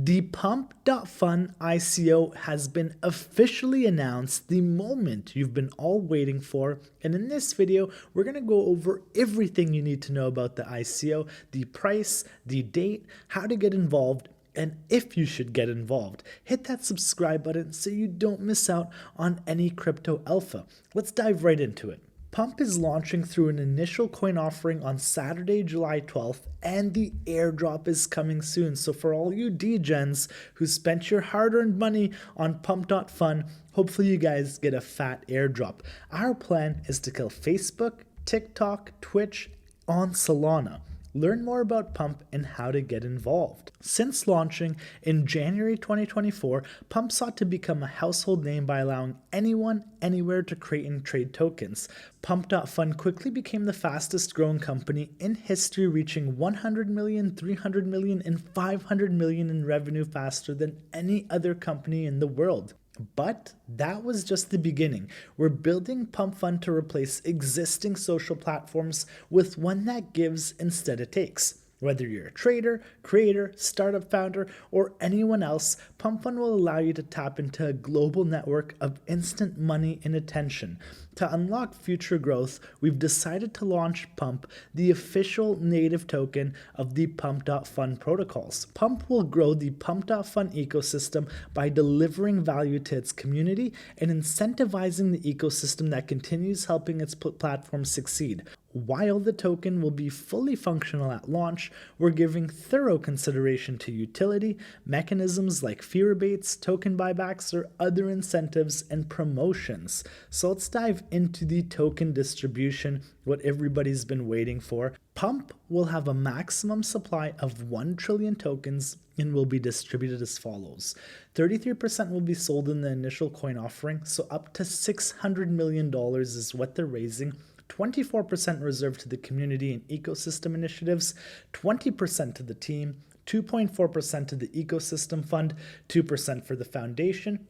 The Pump.fun ICO has been officially announced, the moment you've been all waiting for, and in this video we're going to go over everything you need to know about the ICO, the price, the date, how to get involved, and if you should get involved. Hit that subscribe button so you don't miss out on any crypto alpha. Let's dive right into it. Pump is launching through an initial coin offering on Saturday, July 12th, and the airdrop is coming soon. So for all you degens who spent your hard-earned money on Pump.fun, hopefully you guys get a fat airdrop. Our plan is to kill Facebook, TikTok, Twitch on Solana. Learn more about Pump and how to get involved. Since launching in January 2024, Pump sought to become a household name by allowing anyone, anywhere to create and trade tokens. Pump.fun quickly became the fastest growing company in history, reaching 100 million, 300 million, and 500 million in revenue faster than any other company in the world. But that was just the beginning. We're building Pumpfun to replace existing social platforms with one that gives instead of takes. Whether you're a trader, creator, startup founder, or anyone else, Pumpfun will allow you to tap into a global network of instant money and attention. To unlock future growth, we've decided to launch Pump, the official native token of the Pump.fun protocols. Pump will grow the Pump.fun ecosystem by delivering value to its community and incentivizing the ecosystem that continues helping its platform succeed. While the token will be fully functional at launch, we're giving thorough consideration to utility, mechanisms like fee rebates, token buybacks, or other incentives and promotions. So let's dive into the token distribution, what everybody's been waiting for. Pump will have a maximum supply of 1 trillion tokens and will be distributed as follows. 33% will be sold in the initial coin offering, so up to $600 million is what they're raising. 24% reserved to the community and ecosystem initiatives, 20% to the team, 2.4% to the ecosystem fund, 2% for the foundation,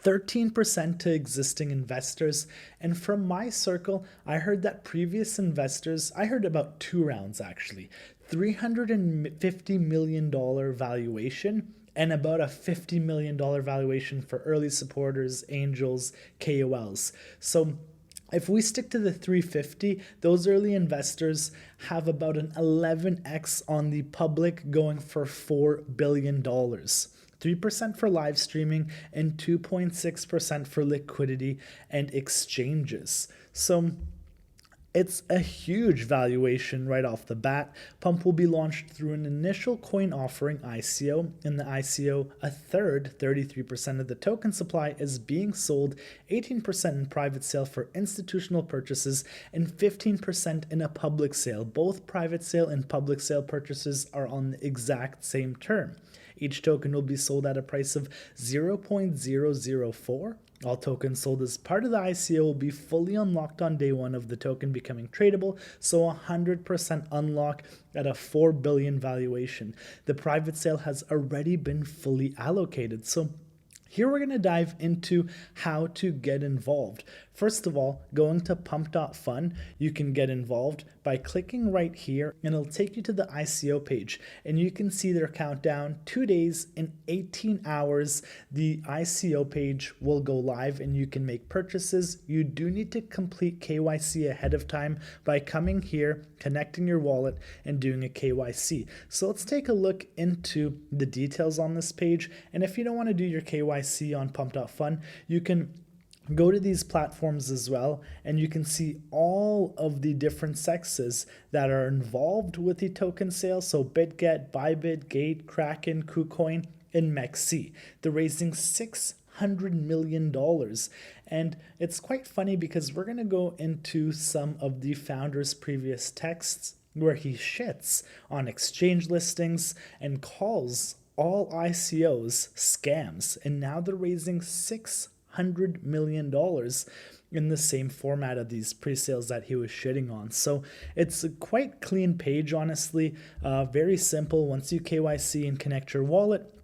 13% to existing investors. And from my circle, I heard that previous investors, I heard about 2 rounds actually, $350 million valuation and about a $50 million valuation for early supporters, angels, KOLs. So if we stick to the 350, those early investors have about an 11x on the public, going for $4 billion. 3% for live streaming and 2.6% for liquidity and exchanges. So it's a huge valuation right off the bat. Pump will be launched through an initial coin offering ICO. In the ICO, a third, 33% of the token supply is being sold, 18% in private sale for institutional purchases, and 15% in a public sale. Both private sale and public sale purchases are on the exact same term. Each token will be sold at a price of 0.004. All tokens sold as part of the ICO will be fully unlocked on day 1 of the token becoming tradable, so 100% unlock at a 4 billion valuation. The private sale has already been fully allocated, so here we're going to dive into how to get involved. First of all, going to pump.fun, you can get involved by clicking right here and it'll take you to the ICO page and you can see their countdown. 2 days and 18 hours, the ICO page will go live and you can make purchases. You do need to complete KYC ahead of time by coming here, connecting your wallet and doing a KYC. So let's take a look into the details on this page. And if you don't want to do your KYC on pump.fun, you can go to these platforms as well, and you can see all of the different sexes that are involved with the token sale. So BitGet, Bybit, Gate, Kraken, KuCoin, and MEXC. They're raising $600 million. And it's quite funny because we're going to go into some of the founder's previous texts where he shits on exchange listings and calls all ICOs scams. And now they're raising $600 million in the same format of these pre-sales that he was shitting on. So it's a quite clean page, honestly, very simple. Once you KYC and connect your wallet,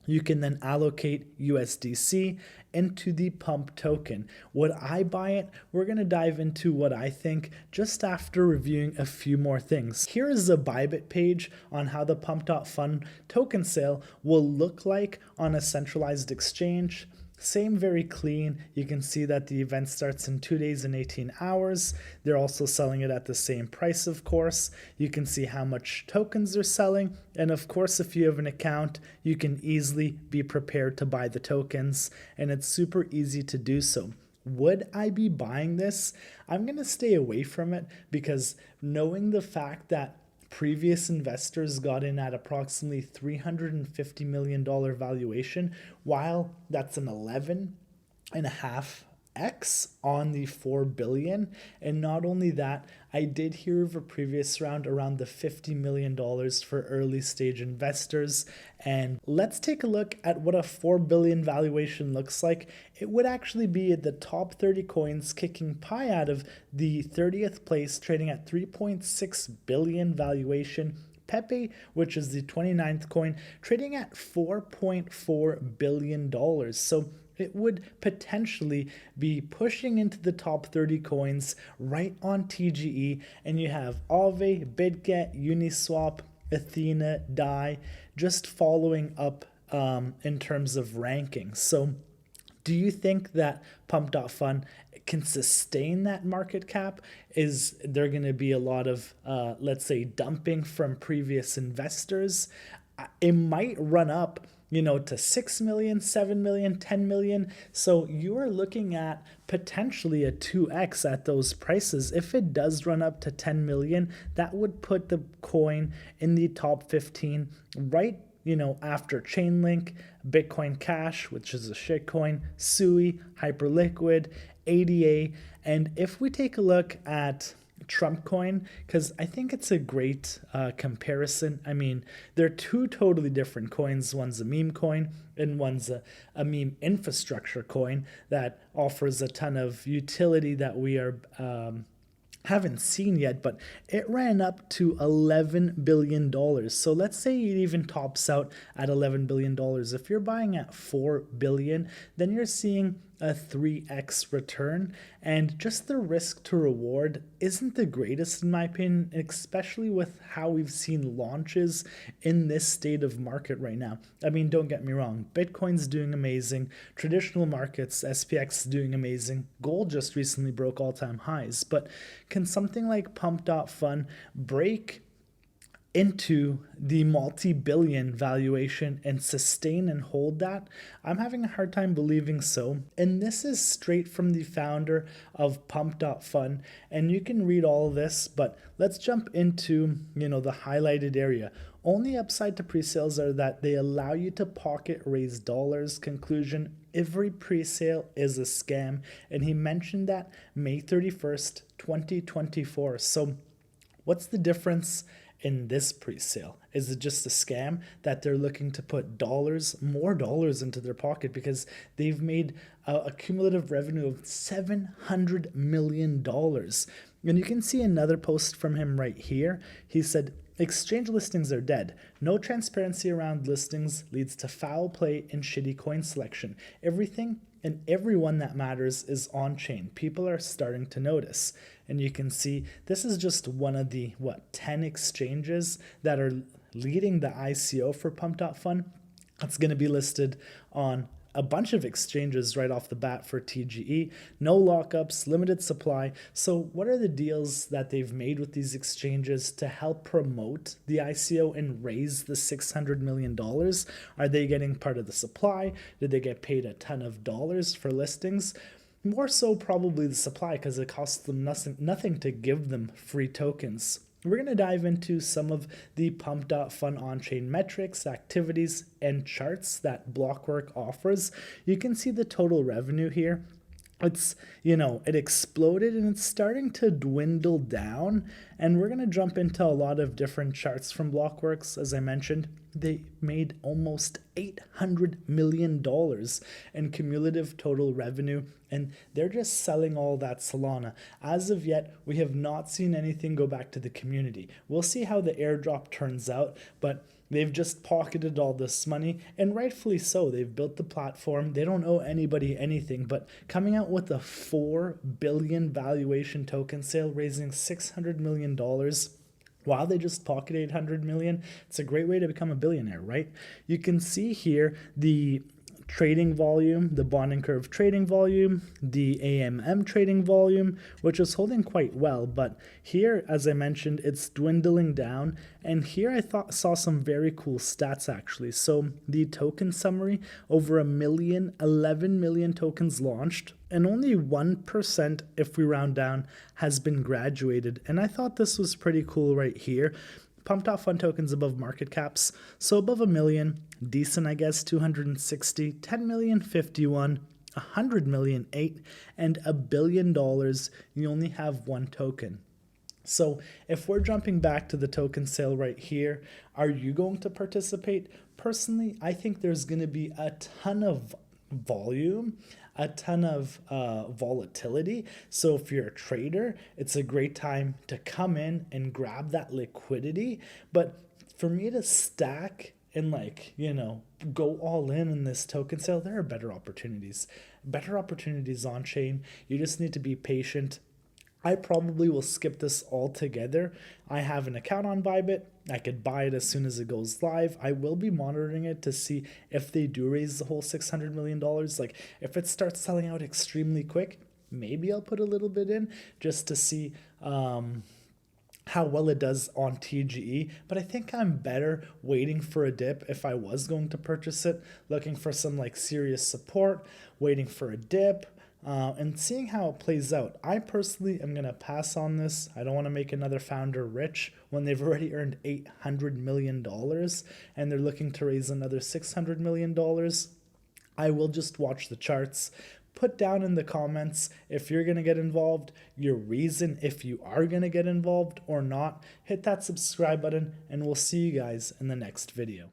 you can then allocate USDC into the pump token. Would I buy it? We're going to dive into what I think just after reviewing a few more things. Here is a Bybit page on how the Pump.fun token sale will look like on a centralized exchange. Same, very clean. You can see that the event starts in 2 days and 18 hours. They're also selling it at the same price, of course. You can see how much tokens they're selling. And of course, if you have an account, you can easily be prepared to buy the tokens. And it's super easy to do so. Would I be buying this? I'm going to stay away from it because knowing the fact that previous investors got in at approximately $350 million valuation, while that's an 11.5x on the 4 billion. And not only that, I did hear of a previous round around the $50 million for early stage investors. And let's take a look at what a 4 billion valuation looks like. It would actually be the top 30 coins kicking pie out of the 30th place, trading at 3.6 billion valuation. Pepe, which is the 29th coin, trading at $4.4 billion. So it would potentially be pushing into the top 30 coins right on TGE. And you have Aave, BitGet, Uniswap, Athena, DAI, just following up in terms of ranking. So do you think that Pump.fun can sustain that market cap? Is there going to be a lot of, let's say, dumping from previous investors? It might run up, to 6 million, 7 million, 10 million. So you are looking at potentially a 2x at those prices. If it does run up to 10 million, that would put the coin in the top 15 right after Chainlink, Bitcoin Cash, which is a shitcoin, Sui, Hyperliquid, ADA. And if we take a look at Trump coin, because I think it's a great comparison. I mean, they're two totally different coins. One's a meme coin and one's a meme infrastructure coin that offers a ton of utility that we are haven't seen yet, but it ran up to $11 billion. So let's say it even tops out at $11 billion. If you're buying at $4 billion, then you're seeing a 3x return, and just the risk to reward isn't the greatest in my opinion, especially with how we've seen launches in this state of market right now. I mean, don't get me wrong, Bitcoin's doing amazing, traditional markets, SPX is doing amazing, gold just recently broke all-time highs, but can something like Pump.fun break into the multi-billion valuation and sustain and hold that? I'm having a hard time believing so. And this is straight from the founder of Pump.fun. And you can read all of this, but let's jump into, the highlighted area. Only upside to pre-sales are that they allow you to pocket raise dollars. Conclusion, every pre-sale is a scam. And he mentioned that May 31st, 2024. So what's the difference in this pre-sale? Is it just a scam that they're looking to put more dollars into their pocket because they've made a cumulative revenue of $700 million? And you can see another post from him right here. He said, exchange listings are dead. No transparency around listings leads to foul play and shitty coin selection. Everything and everyone that matters is on chain. People are starting to notice. And you can see this is just one of the 10 exchanges that are leading the ICO for Pump.fun. It's going to be listed on a bunch of exchanges right off the bat for TGE. No lockups, limited supply. So what are the deals that they've made with these exchanges to help promote the ICO and raise the $600 million? Are they getting part of the supply? Did they get paid a ton of dollars for listings? More so probably the supply, because it costs them nothing to give them free tokens. We're going to dive into some of the Pump.fun on-chain metrics, activities, and charts that Blockwork offers. You can see the total revenue here. It's, it exploded and it's starting to dwindle down. And we're going to jump into a lot of different charts from Blockworks. As I mentioned, they made almost $800 million in cumulative total revenue, and they're just selling all that Solana. As of yet, we have not seen anything go back to the community. We'll see how the airdrop turns out, but They've just pocketed all this money, and rightfully so. They've built the platform. They don't owe anybody anything, but coming out with a 4 billion valuation token sale, raising $600 million while they just pocket 800 million, it's a great way to become a billionaire, right? You can see here the trading volume, the bonding curve trading volume, the AMM trading volume, which is holding quite well. But here, as I mentioned, it's dwindling down. And here I saw some very cool stats actually. So the token summary, over 11 million tokens launched, and only 1%, if we round down, has been graduated. And I thought this was pretty cool right here. Pump.fun tokens above market caps, so above 1 million, decent I guess, 260, 10 million, 51, 100 million, 8, and $1 billion, you only have one token. So if we're jumping back to the token sale right here, are you going to participate? Personally, I think there's going to be a ton of volume, a ton of volatility. So if you're a trader, it's a great time to come in and grab that liquidity. But for me to stack and go all in this token sale, there are better opportunities on chain. You just need to be patient. I probably will skip this altogether. I have an account on Bybit. I could buy it as soon as it goes live. I will be monitoring it to see if they do raise the whole $600 million. Like if it starts selling out extremely quick, maybe I'll put a little bit in just to see how well it does on TGE. But I think I'm better waiting for a dip if I was going to purchase it, looking for some serious support, waiting for a dip, and seeing how it plays out. I personally am going to pass on this. I don't want to make another founder rich when they've already earned $800 million and they're looking to raise another $600 million. I will just watch the charts. Put down in the comments if you're going to get involved, your reason if you are going to get involved or not. Hit that subscribe button, and we'll see you guys in the next video.